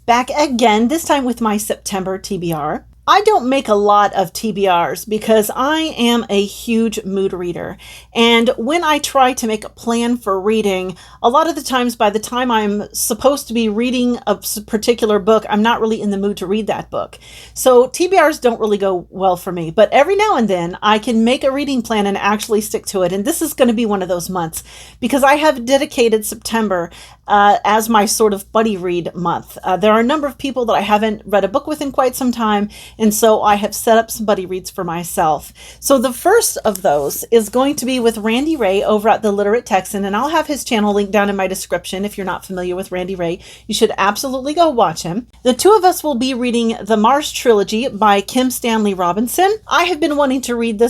Back again, this time with my September TBR. I don't make a lot of TBRs because I am a huge mood reader. And when I try to make a plan for reading, a lot of the times by the time I'm supposed to be reading a particular book, I'm not really in the mood to read that book. So TBRs don't really go well for me. But every now and then I can make a reading plan and actually stick to it. And this is going to be one of those months because I have dedicated September as my sort of buddy read month. There are a number of people that I haven't read a book with in quite some time. And so I have set up some buddy reads for myself. So the first of those is going to be with Randy Ray over at The Literate Texan, and I'll have his channel linked down in my description. If you're not familiar with Randy Ray, you should absolutely go watch him. The two of us will be reading the Mars Trilogy by Kim Stanley Robinson. I have been wanting to read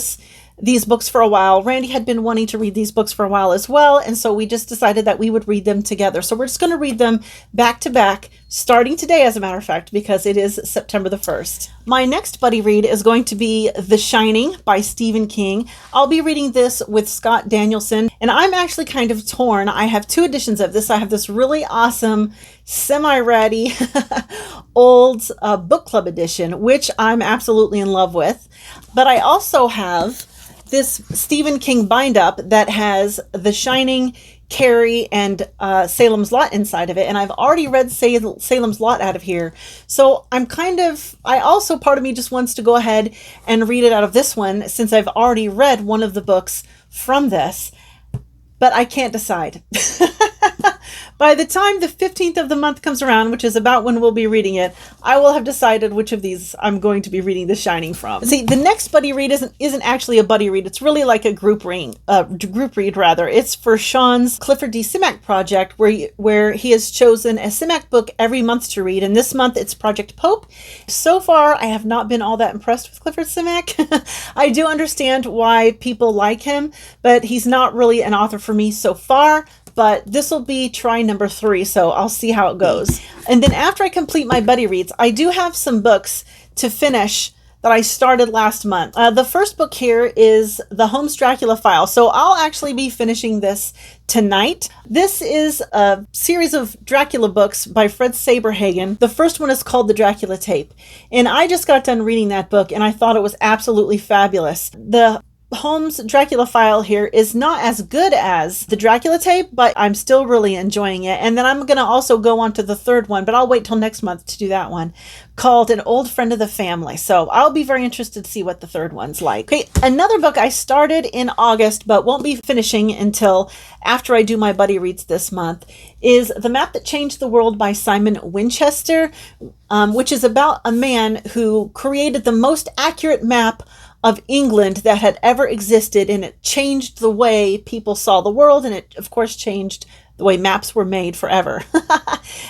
these books for a while. Randy had been wanting to read these books for a while as well, and so we just decided that we would read them together. So we're just going to read them back to back, starting today, as a matter of fact, because it is September the 1st. My next buddy read is going to be The Shining by Stephen King. I'll be reading this with Scott Danielson, and I'm actually kind of torn. I have two editions of this. I have this really awesome, semi-ratty, old book club edition, which I'm absolutely in love with. But I also have this Stephen King bind-up that has The Shining, Carrie, and Salems Lot inside of it. And I've already read Salems Lot out of here. So part of me just wants to go ahead and read it out of this one since I've already read one of the books from this. But I can't decide. By the time the 15th of the month comes around, which is about when we'll be reading it, I will have decided which of these I'm going to be reading The Shining from. See, the next buddy read isn't actually a buddy read. It's really like a group read. It's for Sean's Clifford D. Simak project, where he has chosen a Simak book every month to read. And this month it's Project Pope. So far, I have not been all that impressed with Clifford Simak. I do understand why people like him, but he's not really an author for me so far. But this will be try number 3, so I'll see how it goes. And then after I complete my buddy reads, I do have some books to finish that I started last month. The first book here is the Holmes Dracula File, so I'll actually be finishing this tonight. This is a series of Dracula books by Fred Saberhagen. The first one is called The Dracula Tape, and I just got done reading that book, and I thought it was absolutely fabulous. The Holmes Dracula File here is not as good as the Dracula Tape, but I'm still really enjoying it. And then I'm going to also go on to the third one, but I'll wait till next month to do that one, called An Old Friend of the Family. So I'll be very interested to see what the third one's like. Okay, another book I started in August, but won't be finishing until after I do my buddy reads this month, is The Map That Changed the World by Simon Winchester, which is about a man who created the most accurate map of England that had ever existed, and it changed the way people saw the world, and it of course changed the way maps were made forever.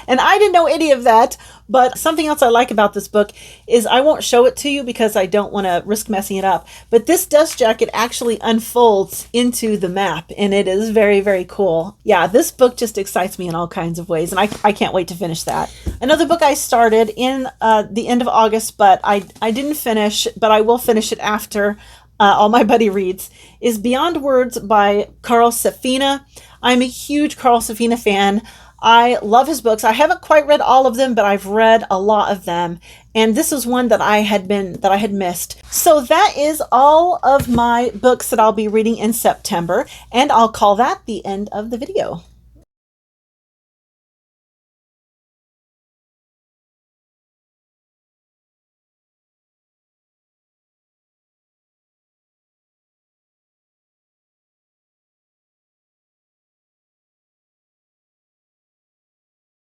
And I didn't know any of that, but something else I like about this book is I won't show it to you because I don't want to risk messing it up, but this dust jacket actually unfolds into the map, and it is very, very cool. Yeah, this book just excites me in all kinds of ways, and I can't wait to finish that. Another book I started in the end of August, but I didn't finish, but I will finish it after all my buddy reads, is Beyond Words by Carl Safina. I'm a huge Carl Safina fan. I love his books. I haven't quite read all of them, but I've read a lot of them. And this is one that I had missed. So that is all of my books that I'll be reading in September. And I'll call that the end of the video.